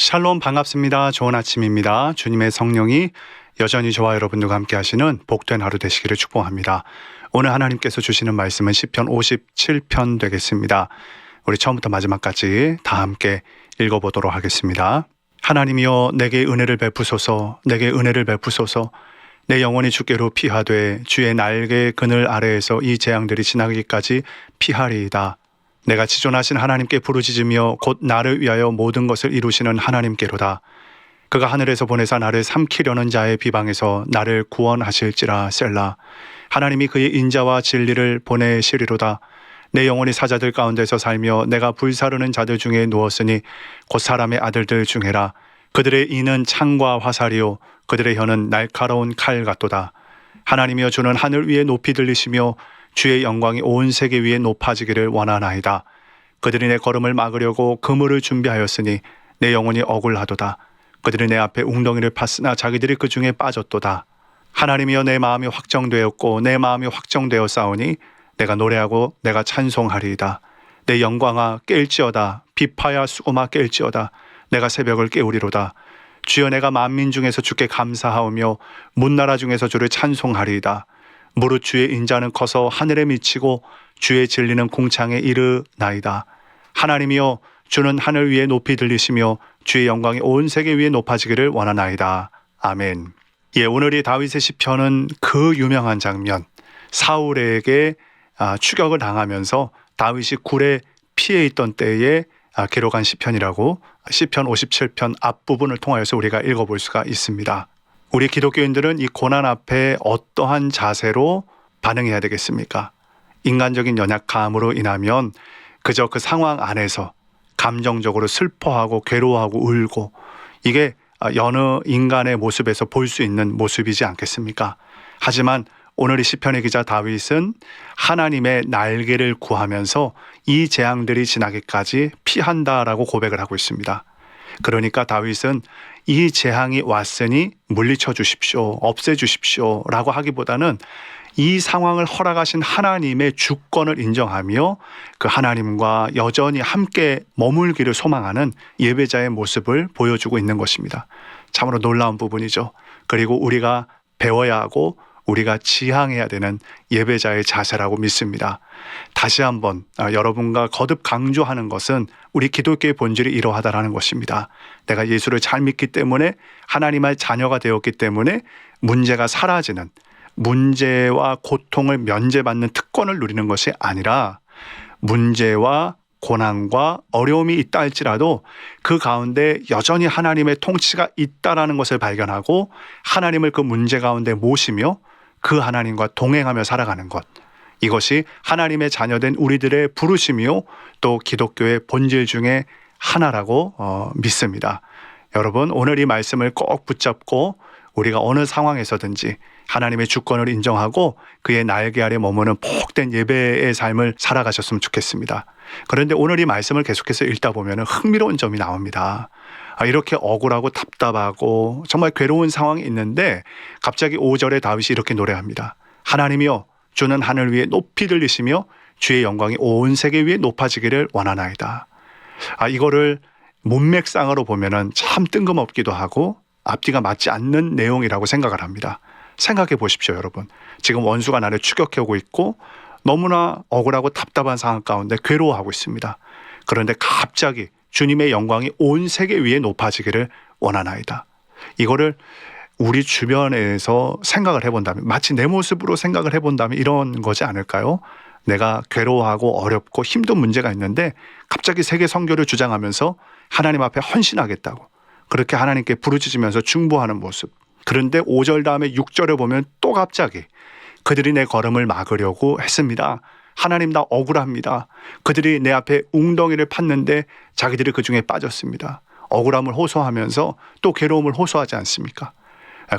샬롬 반갑습니다. 좋은 아침입니다. 주님의 성령이 여전히 저와 여러분들과 함께 하시는 복된 하루 되시기를 축복합니다. 오늘 하나님께서 주시는 말씀은 시편 57편 되겠습니다. 우리 처음부터 마지막까지 다 함께 읽어보도록 하겠습니다. 하나님이여 내게 은혜를 베푸소서, 내게 은혜를 베푸소서. 내 영혼이 주께로 피하되 주의 날개 그늘 아래에서 이 재앙들이 지나기까지 피하리이다. 내가 지존하신 하나님께 부르짖으며 곧 나를 위하여 모든 것을 이루시는 하나님께로다. 그가 하늘에서 보내사 나를 삼키려는 자의 비방에서 나를 구원하실지라. 셀라. 하나님이 그의 인자와 진리를 보내시리로다. 내 영혼이 사자들 가운데서 살며 내가 불사르는 자들 중에 누웠으니 곧 사람의 아들들 중에라. 그들의 이는 창과 화살이요 그들의 혀는 날카로운 칼 같도다. 하나님이여 주는 하늘 위에 높이 들리시며 주의 영광이 온 세계 위에 높아지기를 원하나이다. 그들이 내 걸음을 막으려고 그물을 준비하였으니 내 영혼이 억울하도다. 그들이 내 앞에 웅덩이를 팠으나 자기들이 그 중에 빠졌도다. 하나님이여 내 마음이 확정되었고 내 마음이 확정되었사오니 내가 노래하고 내가 찬송하리이다. 내 영광아 깰지어다. 비파야 수고마 깰지어다. 내가 새벽을 깨우리로다. 주여 내가 만민 중에서 주께 감사하오며 문나라 중에서 주를 찬송하리이다. 무릇 주의 인자는 커서 하늘에 미치고 주의 진리는 궁창에 이르나이다. 하나님이여 주는 하늘 위에 높이 들리시며 주의 영광이 온 세계 위에 높아지기를 원하나이다. 아멘. 오늘 이 다윗의 시편은 그 유명한 장면, 사울에게 추격을 당하면서 다윗이 굴에 피해 있던 때에 기록한 시편이라고 시편 57편 앞부분을 통하여서 우리가 읽어볼 수가 있습니다. 우리 기독교인들은 이 고난 앞에 어떠한 자세로 반응해야 되겠습니까? 인간적인 연약함으로 인하면 그저 그 상황 안에서 감정적으로 슬퍼하고 괴로워하고 울고, 이게 여느 인간의 모습에서 볼 수 있는 모습이지 않겠습니까? 하지만 오늘 이 시편의 기자 다윗은 하나님의 날개를 구하면서 이 재앙들이 지나기까지 피한다라고 고백을 하고 있습니다. 그러니까 다윗은 이 재앙이 왔으니 물리쳐 주십시오, 없애 주십시오 라고 하기보다는 이 상황을 허락하신 하나님의 주권을 인정하며 그 하나님과 여전히 함께 머물기를 소망하는 예배자의 모습을 보여주고 있는 것입니다. 참으로 놀라운 부분이죠. 그리고 우리가 배워야 하고 우리가 지향해야 되는 예배자의 자세라고 믿습니다. 다시 한번 여러분과 거듭 강조하는 것은 우리 기독교의 본질이 이러하다라는 것입니다. 내가 예수를 잘 믿기 때문에 하나님의 자녀가 되었기 때문에 문제가 사라지는, 문제와 고통을 면제받는 특권을 누리는 것이 아니라 문제와 고난과 어려움이 있다 할지라도 그 가운데 여전히 하나님의 통치가 있다라는 것을 발견하고 하나님을 그 문제 가운데 모시며 그 하나님과 동행하며 살아가는 것, 이것이 하나님의 자녀된 우리들의 부르심이요 또 기독교의 본질 중에 하나라고 믿습니다. 여러분, 오늘 이 말씀을 꼭 붙잡고 우리가 어느 상황에서든지 하나님의 주권을 인정하고 그의 날개 아래 머무는 복된 예배의 삶을 살아가셨으면 좋겠습니다. 그런데 오늘 이 말씀을 계속해서 읽다 보면 흥미로운 점이 나옵니다. 이렇게 억울하고 답답하고 정말 괴로운 상황이 있는데 갑자기 5절에 다윗이 이렇게 노래합니다. 하나님이여 주는 하늘 위에 높이 들리시며 주의 영광이 온 세계 위에 높아지기를 원하나이다. 이거를 문맥상으로 보면 참 뜬금없기도 하고 앞뒤가 맞지 않는 내용이라고 생각을 합니다. 생각해 보십시오, 여러분. 지금 원수가 나를 추격해 오고 있고 너무나 억울하고 답답한 상황 가운데 괴로워하고 있습니다. 그런데 갑자기 주님의 영광이 온 세계 위에 높아지기를 원하나이다. 이거를 우리 주변에서 생각을 해본다면, 마치 내 모습으로 생각을 해본다면 이런 거지 않을까요? 내가 괴로워하고 어렵고 힘든 문제가 있는데 갑자기 세계 선교를 주장하면서 하나님 앞에 헌신하겠다고 그렇게 하나님께 부르짖으면서 중보하는 모습. 그런데 5절 다음에 6절에 보면 또 갑자기 그들이 내 걸음을 막으려고 했습니다. 하나님 나 억울합니다. 그들이 내 앞에 웅덩이를 팠는데 자기들이 그 중에 빠졌습니다. 억울함을 호소하면서 또 괴로움을 호소하지 않습니까?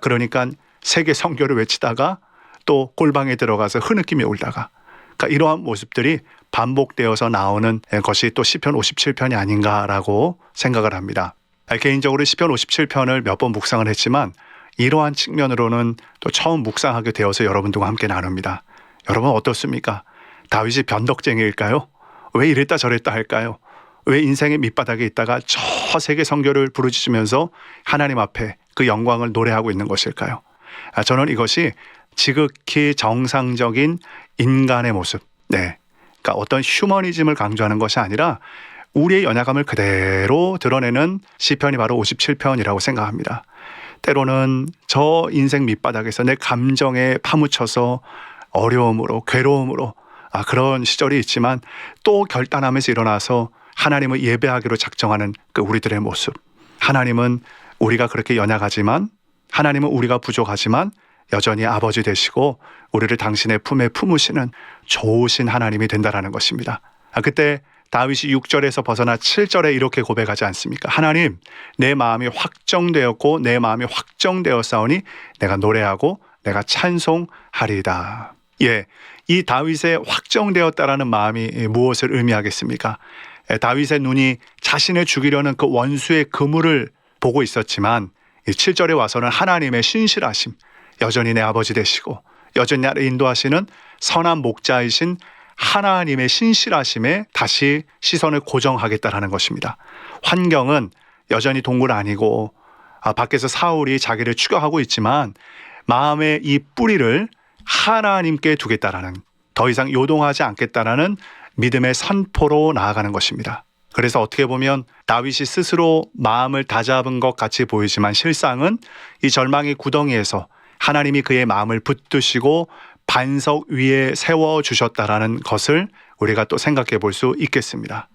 그러니까 세계 선교를 외치다가 또 골방에 들어가서 흐느끼며 울다가, 그러니까 이러한 모습들이 반복되어서 나오는 것이 또 시편 57편이 아닌가라고 생각을 합니다. 개인적으로 시편 57편을 몇 번 묵상을 했지만 이러한 측면으로는 또 처음 묵상하게 되어서 여러분들과 함께 나눕니다. 여러분 어떻습니까? 다윗이 변덕쟁이일까요? 왜 이랬다 저랬다 할까요? 왜 인생의 밑바닥에 있다가 저 세계 성교를 부르짖으면서 하나님 앞에 그 영광을 노래하고 있는 것일까요? 저는 이것이 지극히 정상적인 인간의 모습, 그러니까 어떤 휴머니즘을 강조하는 것이 아니라 우리의 연약함을 그대로 드러내는 시편이 바로 57편이라고 생각합니다. 때로는 저 인생 밑바닥에서 내 감정에 파묻혀서 어려움으로, 괴로움으로 그런 시절이 있지만 또 결단하면서 일어나서 하나님을 예배하기로 작정하는 그 우리들의 모습. 하나님은 우리가 그렇게 연약하지만, 하나님은 우리가 부족하지만 여전히 아버지 되시고 우리를 당신의 품에 품으시는 좋으신 하나님이 된다라는 것입니다. 그때 다윗이 6절에서 벗어나 7절에 이렇게 고백하지 않습니까? 하나님, 내 마음이 확정되었고 내 마음이 확정되었사오니 내가 노래하고 내가 찬송하리이다. 이 다윗의 확정되었다라는 마음이 무엇을 의미하겠습니까? 다윗의 눈이 자신을 죽이려는 그 원수의 그물을 보고 있었지만 7절에 와서는 하나님의 신실하심, 여전히 내 아버지 되시고 여전히 나를 인도하시는 선한 목자이신 하나님의 신실하심에 다시 시선을 고정하겠다라는 것입니다. 환경은 여전히 동굴 아니고 밖에서 사울이 자기를 추격하고 있지만 마음의 이 뿌리를 하나님께 두겠다라는, 더 이상 요동하지 않겠다라는 믿음의 선포로 나아가는 것입니다. 그래서 어떻게 보면 다윗이 스스로 마음을 다잡은 것 같이 보이지만 실상은 이 절망의 구덩이에서 하나님이 그의 마음을 붙드시고 반석 위에 세워주셨다라는 것을 우리가 또 생각해 볼 수 있겠습니다.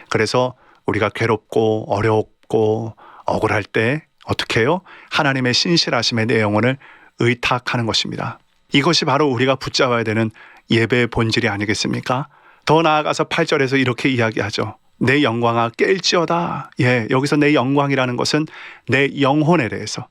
그래서 우리가 괴롭고 어렵고 억울할 때 어떻게 해요? 하나님의 신실하심에 내 영혼을 의탁하는 것입니다. 이것이 바로 우리가 붙잡아야 되는 예배의 본질이 아니겠습니까? 더 나아가서 8절에서 이렇게 이야기하죠. 내 영광아 깰지어다. 여기서 내 영광이라는 것은 내 영혼에 대해서,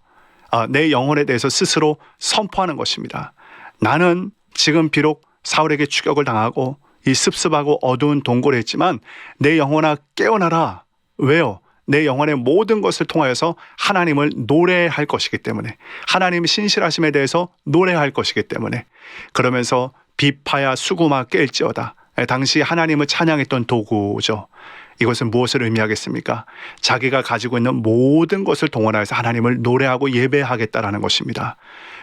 내 영혼에 대해서 스스로 선포하는 것입니다. 나는 지금 비록 사울에게 추격을 당하고 이 습습하고 어두운 동굴에 있지만 내 영혼아 깨어나라. 왜요? 내 영혼의 모든 것을 통하여서 하나님을 노래할 것이기 때문에, 하나님의 신실하심에 대해서 노래할 것이기 때문에. 그러면서 비파야 수구마 깰지어다. 당시 하나님을 찬양했던 도구죠. 이것은 무엇을 의미하겠습니까? 자기가 가지고 있는 모든 것을 동원해서 하나님을 노래하고 예배하겠다라는 것입니다.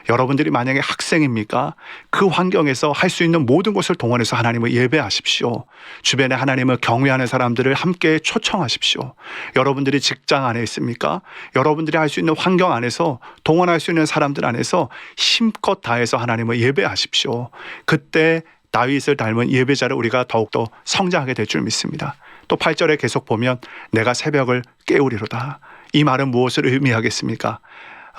여러분들이 만약에 학생입니까? 그 환경에서 할 수 있는 모든 것을 동원해서 하나님을 예배하십시오. 주변에 하나님을 경외하는 사람들을 함께 초청하십시오. 여러분들이 직장 안에 있습니까? 여러분들이 할 수 있는 환경 안에서, 동원할 수 있는 사람들 안에서 힘껏 다해서 하나님을 예배하십시오. 그때 다윗을 닮은 예배자를 우리가 더욱더 성장하게 될 줄 믿습니다. 또 8절에 계속 보면 내가 새벽을 깨우리로다. 이 말은 무엇을 의미하겠습니까?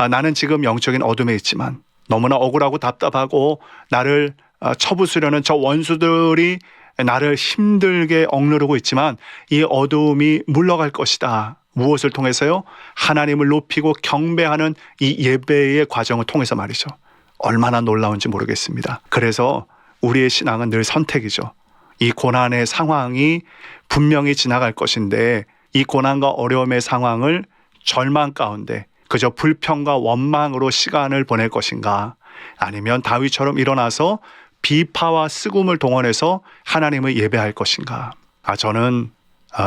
나는 지금 영적인 어둠에 있지만 너무나 억울하고 답답하고 나를 쳐부수려는 저 원수들이 나를 힘들게 억누르고 있지만 이 어두움이 물러갈 것이다. 무엇을 통해서요? 하나님을 높이고 경배하는 이 예배의 과정을 통해서 말이죠. 얼마나 놀라운지 모르겠습니다. 그래서 우리의 신앙은 늘 선택이죠. 이 고난의 상황이 분명히 지나갈 것인데 이 고난과 어려움의 상황을 절망 가운데 그저 불평과 원망으로 시간을 보낼 것인가, 아니면 다윗처럼 일어나서 비파와 쓰굼을 동원해서 하나님을 예배할 것인가. 저는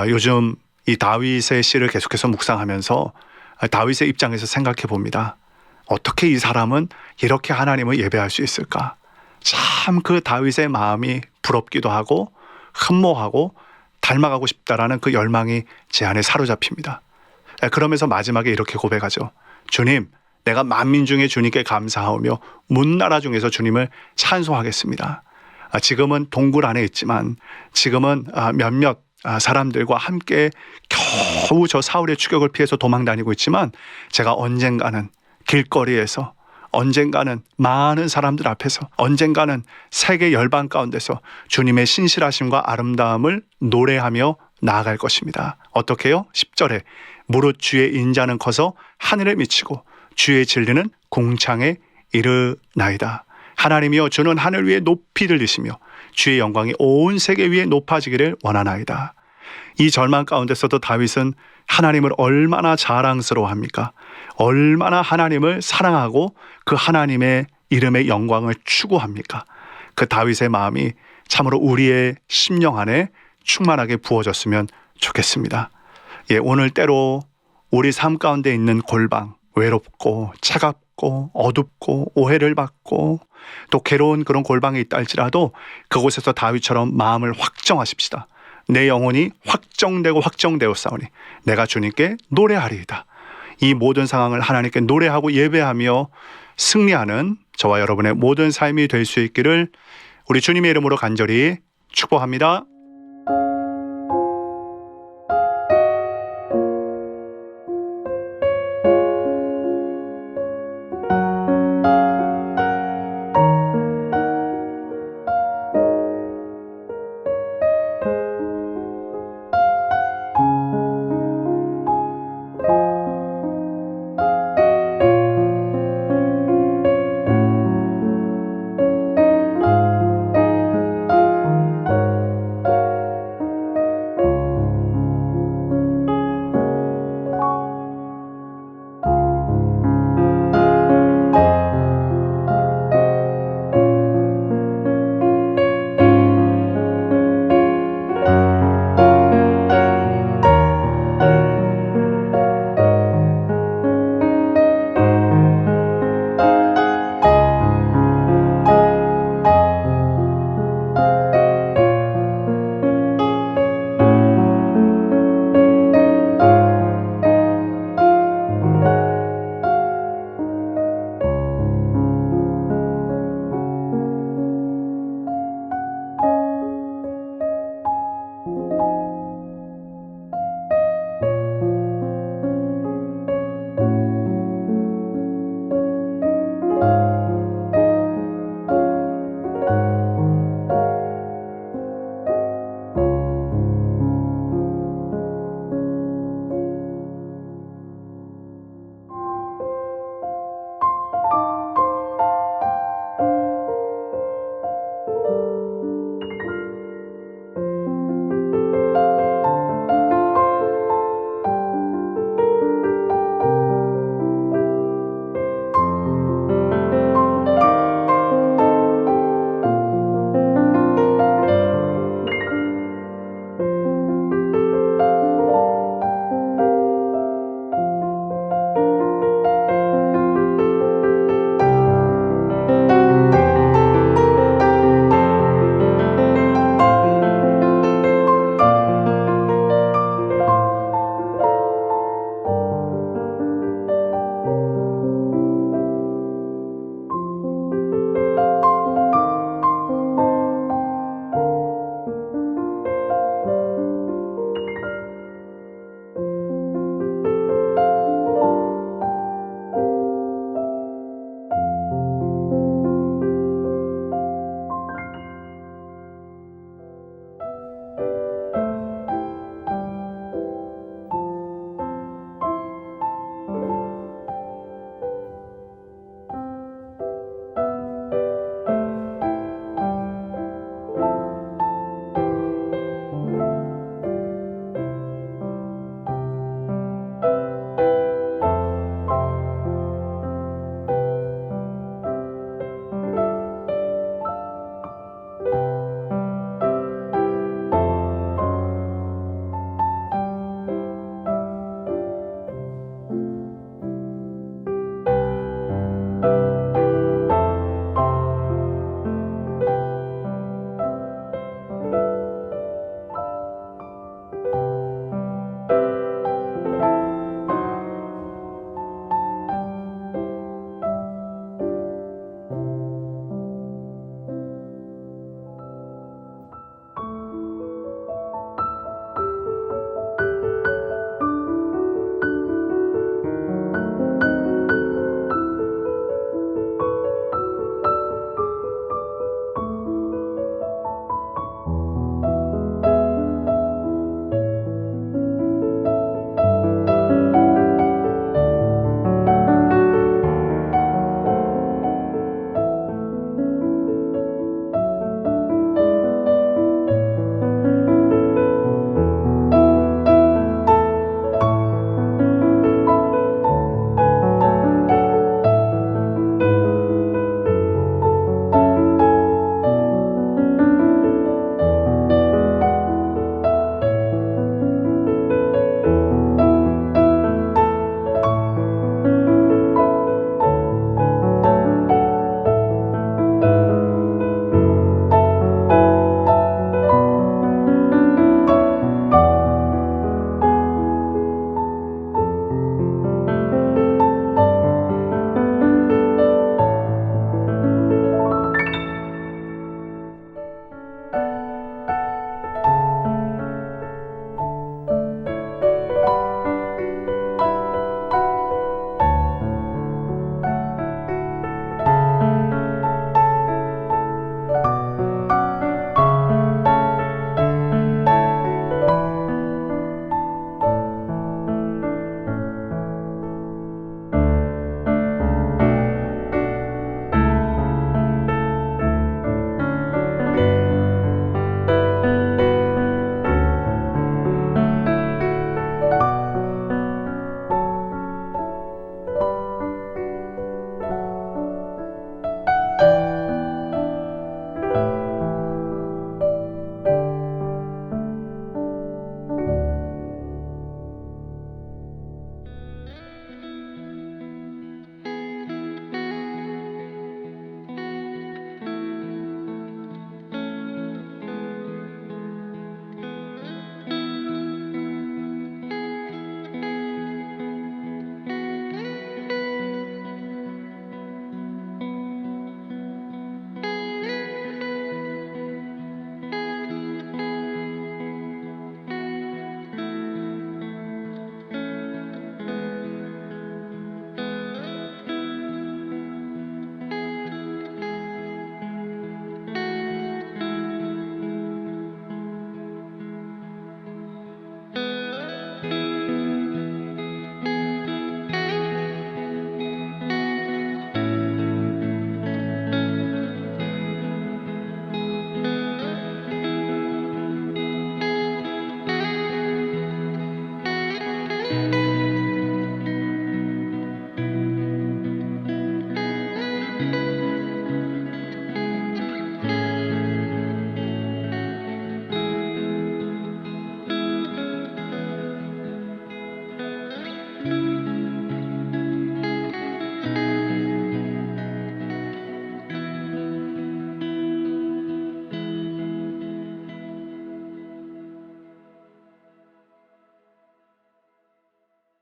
요즘 이 다윗의 시를 계속해서 묵상하면서 다윗의 입장에서 생각해 봅니다. 어떻게 이 사람은 이렇게 하나님을 예배할 수 있을까? 참 그 다윗의 마음이 부럽기도 하고 흠모하고 닮아가고 싶다라는 그 열망이 제 안에 사로잡힙니다. 그러면서 마지막에 이렇게 고백하죠. 주님, 내가 만민 중에 주님께 감사하며 문나라 중에서 주님을 찬송하겠습니다. 지금은 동굴 안에 있지만, 지금은 몇몇 사람들과 함께 겨우 저 사울의 추격을 피해서 도망 다니고 있지만, 제가 언젠가는 길거리에서, 언젠가는 많은 사람들 앞에서, 언젠가는 세계 열방 가운데서 주님의 신실하심과 아름다움을 노래하며 나아갈 것입니다. 어떻게 해요? 10절에 무릇 주의 인자는 커서 하늘에 미치고 주의 진리는 궁창에 이르나이다. 하나님이여, 주는 하늘 위에 높이 들리시며 주의 영광이 온 세계 위에 높아지기를 원하나이다. 이 절망 가운데서도 다윗은 하나님을 얼마나 자랑스러워합니까? 얼마나 하나님을 사랑하고 그 하나님의 이름의 영광을 추구합니까? 그 다윗의 마음이 참으로 우리의 심령 안에 충만하게 부어졌으면 좋겠습니다. 예, 오늘 때로 우리 삶 가운데 있는 골방, 외롭고 차갑고 어둡고 오해를 받고 또 괴로운 그런 골방에 있다 할지라도 그곳에서 다윗처럼 마음을 확정하십시다. 내 영혼이 확정되고 확정되었사오니 내가 주님께 노래하리이다. 이 모든 상황을 하나님께 노래하고 예배하며 승리하는 저와 여러분의 모든 삶이 될 수 있기를 우리 주님의 이름으로 간절히 축복합니다.